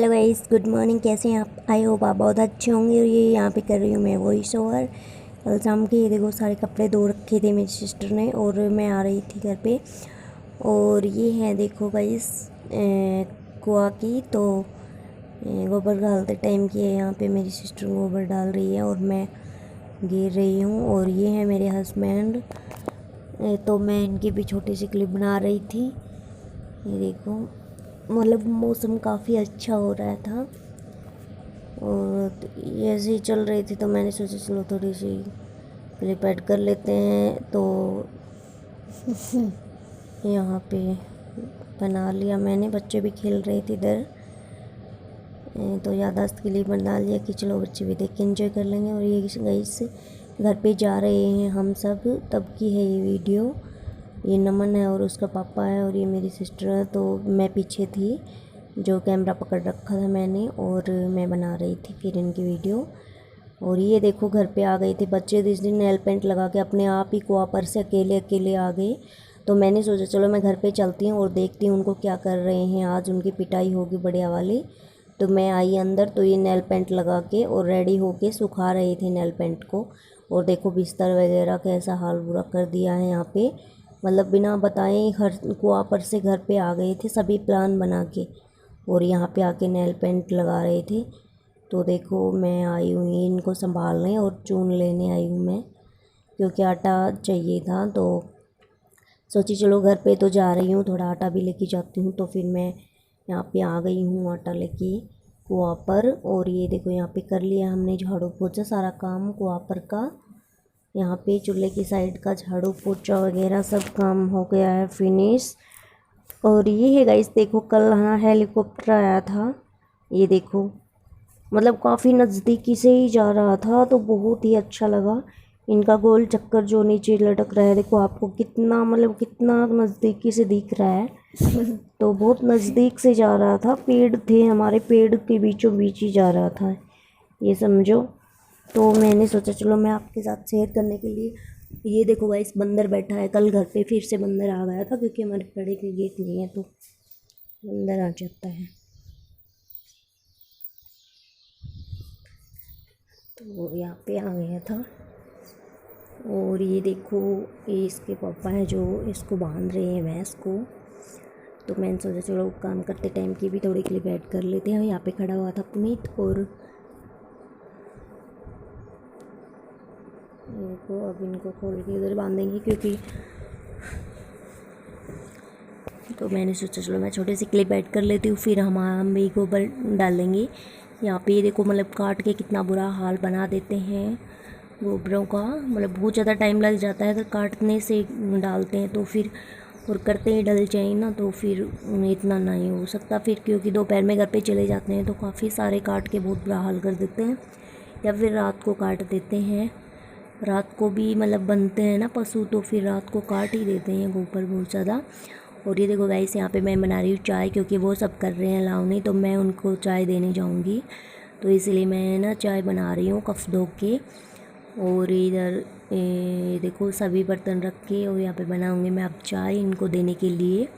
Hello guys, good morning. कैसे हैं आप? आई होप आप बहुत अच्छे होंगे। और ये यहाँ पे कर रही हूँ मैं वॉइस ओवर। कल शाम के ये देखो सारे कपड़े धो रखे थे मेरी सिस्टर ने, और मैं आ रही थी घर पे। और ये है देखो गाइस कुआ की, तो गोबर डालते टाइम की है। यहाँ पे मेरी सिस्टर गोबर डाल रही है और मैं गिर रही हूँ। और ये है मेरे हस्बैंड, तो मैं इनकी भी छोटी सी क्लिप बना रही थी। ये देखो, मतलब मौसम काफ़ी अच्छा हो रहा था और ये ऐसे ही चल रही थी, तो मैंने सोचा चलो थोड़ी सी क्लिप ऐड कर लेते हैं। तो यहाँ पे बना लिया मैंने, बच्चे भी खेल रहे थे इधर, तो याददाश्त के लिए बना लिया कि चलो बच्चे भी देख के एंजॉय कर लेंगे। और ये गाइस घर पे जा रहे हैं हम सब, तब की है ये वीडियो। ये नमन है और उसका पापा है और ये मेरी सिस्टर है। तो मैं पीछे थी, जो कैमरा पकड़ रखा था मैंने, और मैं बना रही थी फिर इनकी वीडियो। और ये देखो घर पे आ गए थे बच्चे जिस दिन नेल पेंट लगा के अपने आप ही कुआं पर से अकेले अकेले आ गए। तो मैंने सोचा चलो मैं घर पे चलती हूँ और देखती हूँ उनको क्या कर रहे हैं। आज उनकी पिटाई होगी बढ़िया वाली। तो मैं आई अंदर, तो ये नेल पेंट लगा के और रेडी होके सुखा रहे थे नेल पेंट को। और देखो बिस्तर वगैरह कैसा हाल बुरा कर दिया है यहाँ पे, मतलब बिना बताए हर कुआं पर से घर पे आ गए थे सभी प्लान बना के, और यहाँ पे आके नेल पेंट लगा रहे थे। तो देखो मैं आई हुई इनको संभालने और चून लेने आई हूँ मैं, क्योंकि आटा चाहिए था। तो सोची चलो घर पे तो जा रही हूँ, थोड़ा आटा भी लेके जाती हूँ। तो फिर मैं यहाँ पे आ गई हूँ आटा लेके कुआं पर। और ये देखो यहाँ पे कर लिया हमने झाड़ू पोछा सारा काम कुआं पर का। यहाँ पे चूल्हे की साइड का झाड़ू पोछा वगैरह सब काम हो गया है फिनिश। और ये है गाइस, देखो कल हाँ हेलीकॉप्टर आया था, ये देखो मतलब काफ़ी नज़दीकी से ही जा रहा था, तो बहुत ही अच्छा लगा। इनका गोल चक्कर जो नीचे लटक रहा है, देखो आपको कितना मतलब कितना नज़दीकी से दिख रहा है। तो बहुत नज़दीक से जा रहा था, पेड़ थे हमारे, पेड़ के बीचों बीच ही जा रहा था, ये समझो। तो मैंने सोचा चलो मैं आपके साथ शेयर करने के लिए। ये देखो गाइस बंदर बैठा है, कल घर पे फिर से बंदर आ गया था, क्योंकि हमारे पेड़ के गेट नहीं है तो बंदर आ जाता है। तो यहाँ पे आ गया था। और ये देखो ये इसके पापा हैं जो इसको बांध रहे हैं भैंस को। तो मैंने सोचा चलो काम करते टाइम की भी थोड़ी क्लिप ऐड कर लेते हैं। यहाँ पे खड़ा हुआ था पुनीत, और इनको अब इनको खोल के इधर बांधेंगे, क्योंकि तो मैंने सोचा चलो मैं छोटी सी क्लिप ऐड कर लेती हूँ, फिर हम भी गोबर डालेंगे। यहाँ पे ये देखो मतलब काट के कितना बुरा हाल बना देते हैं गोबरों का, मतलब बहुत ज़्यादा टाइम लग जाता है अगर काटने से डालते हैं तो फिर, और करते ही डल जाए ना तो फिर इतना नहीं हो सकता फिर, क्योंकि दोपहर में घर पे चले जाते हैं तो काफ़ी सारे काट के बहुत बुरा हाल कर देते हैं, या फिर रात को काट देते हैं। रात को भी मतलब बनते हैं ना पशु, तो फिर रात को काट ही देते हैं गोबर बहुत ज़्यादा। और ये देखो गाइस यहाँ पे मैं बना रही हूँ चाय, क्योंकि वो सब कर रहे हैं लावनी, तो मैं उनको चाय देने जाऊँगी, तो इसलिए मैं ना चाय बना रही हूँ कप धो के। और इधर देखो सभी बर्तन रख के, और यहाँ पे बनाऊँगी मैं अब चाय इनको देने के लिए।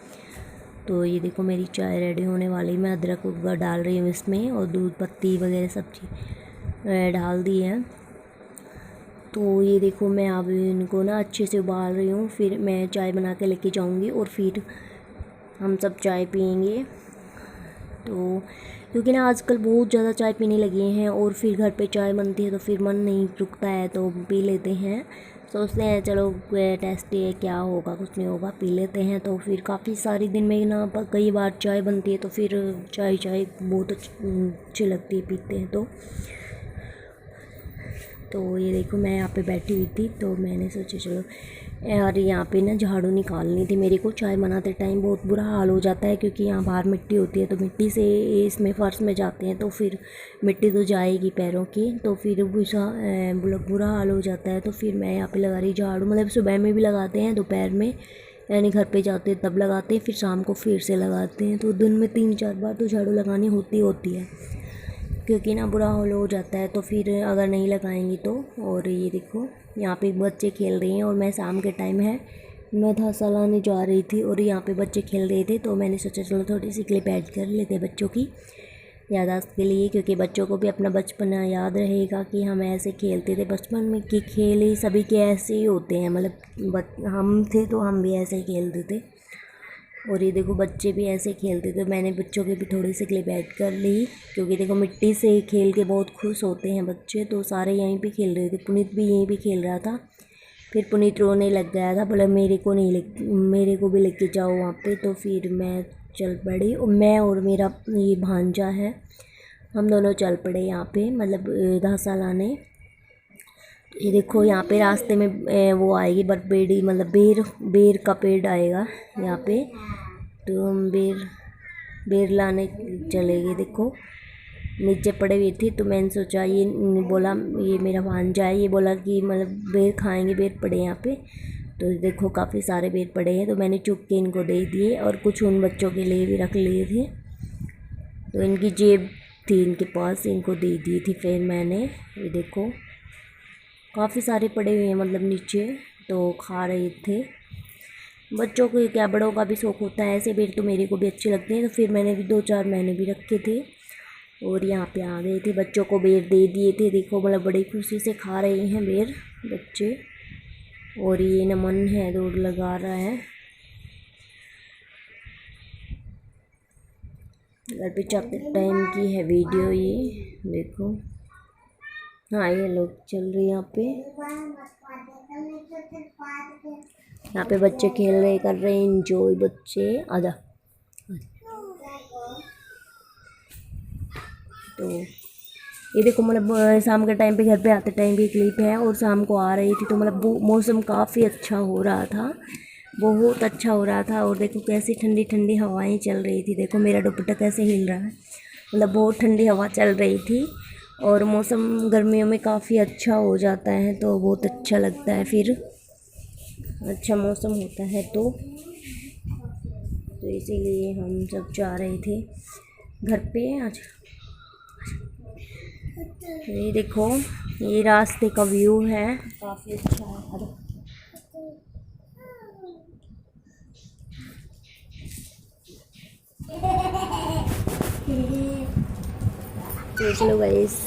तो ये देखो मेरी चाय रेडी होने वाली, मैं अदरक डाल रही हूँ इसमें, और दूध पत्ती वगैरह सब चीज़ डाल दी है। तो ये देखो मैं अब इनको ना अच्छे से उबाल रही हूँ, फिर मैं चाय बना के लेके जाऊँगी और फिर हम सब चाय पियेंगे। तो क्योंकि ना आजकल बहुत ज़्यादा चाय पीने लगे हैं, और फिर घर पे चाय बनती है तो फिर मन नहीं रुकता है, तो पी लेते हैं। सोचते हैं चलो टेस्टी है, क्या होगा, कुछ नहीं होगा, पी लेते हैं। तो फिर काफ़ी सारी दिन में ना कई बार चाय बनती है, तो फिर चाय चाय बहुत अच्छी लगती है पीते हैं तो ये देखो मैं यहाँ पे बैठी हुई थी, तो मैंने सोचा चलो यार यहाँ पे ना झाड़ू निकालनी थी मेरे को। चाय बनाते टाइम बहुत बुरा हाल हो जाता है, क्योंकि यहाँ बाहर मिट्टी होती है, तो मिट्टी से इसमें फ़र्श में जाते हैं, तो फिर मिट्टी तो जाएगी पैरों की, तो फिर बुरा हाल हो जाता है। तो फिर मैं यहाँ पे लगा रही झाड़ू, मतलब सुबह में भी लगाते हैं, दोपहर में यानी घर पे जाते हैं तब लगाते हैं, फिर शाम को फिर से लगाते हैं। तो दिन में 3-4 बार तो झाड़ू लगानी होती है, क्योंकि ना बुरा हाल हो जाता है तो फिर अगर नहीं लगाएंगी तो। और ये देखो यहाँ पे बच्चे खेल रहे हैं, और मैं शाम के टाइम है, मैं धासा लाने जा रही थी और यहाँ पे बच्चे खेल रहे थे, तो मैंने सोचा चलो थोड़ी सी क्लिप ऐड कर लेते हैं बच्चों की। याददाश्त के लिए, क्योंकि बच्चों को भी अपना बचपना याद रहेगा कि हम ऐसे खेलते थे। बचपन में की खेल ही सभी के ऐसे ही होते हैं, मतलब हम थे तो हम भी ऐसे ही खेलते थे। और ये देखो बच्चे भी ऐसे खेलते थे। मैंने बच्चों के भी थोड़ी सी क्लिप ऐड कर ली, क्योंकि देखो मिट्टी से खेल के बहुत खुश होते हैं बच्चे, तो सारे यहीं पे खेल रहे थे। पुनीत भी यहीं पे खेल रहा था। फिर पुनीत रोने लग गया था, बोला मेरे को भी लेके जाओ वहाँ पे। तो फिर मैं चल पड़ी, और मैं और मेरा ये भांजा है, हम दोनों चल पड़े यहाँ पे, मतलब घासा लाने। ये देखो यहाँ पे रास्ते में वो आएगी बरबेड़ी, मतलब बेर का पेड़ आएगा यहाँ पे, तो हम बेर लाने चले गए। देखो नीचे पड़े हुए थे, तो मैंने सोचा ये बोला, ये मेरा भांजा है, ये बोला कि मतलब बेर खाएंगे, बेर पड़े यहाँ पे। तो देखो काफ़ी सारे बेर पड़े हैं, तो मैंने चुप के इनको दे दिए, और कुछ उन बच्चों के लिए भी रख लिए थे। तो इनकी जेब थी इनके पास, इनको दे दी थी फिर मैंने। ये देखो काफ़ी सारे पड़े हुए हैं, मतलब नीचे, तो खा रहे थे। बच्चों को क्या, बड़ों का भी शौक़ होता है, ऐसे बेर तो मेरे को भी अच्छे लगते हैं, तो फिर मैंने भी 2-4 मैंने भी रखे थे। और यहाँ पे आ गए थे, बच्चों को बेर दे दिए थे। देखो मतलब बड़ी खुशी से खा रहे हैं बेर बच्चे। और ये नमन है, दौड़ लगा रहा है। घर पे चलते टाइम की है वीडियो ये, देखो। हाँ ये लोग चल रही है यहाँ पे बच्चे खेल रहे, कर रहे हैं इंजॉय बच्चे। आजा। तो ये देखो मतलब शाम के टाइम पे घर पे आते टाइम की क्लिप है, और शाम को आ रही थी, तो मतलब मौसम काफ़ी अच्छा हो रहा था, बहुत अच्छा हो रहा था। और देखो कैसी ठंडी ठंडी हवाएं चल रही थी। देखो मेरा दुपट्टा कैसे हिल रहा है, मतलब बहुत ठंडी हवा चल रही थी। और मौसम गर्मियों में काफ़ी अच्छा हो जाता है, तो बहुत अच्छा लगता है, फिर अच्छा मौसम होता है तो इसीलिए हम सब जा रहे थे घर पे आज। ये देखो ये रास्ते का व्यू है, काफ़ी अच्छा है। देख लो गाइस।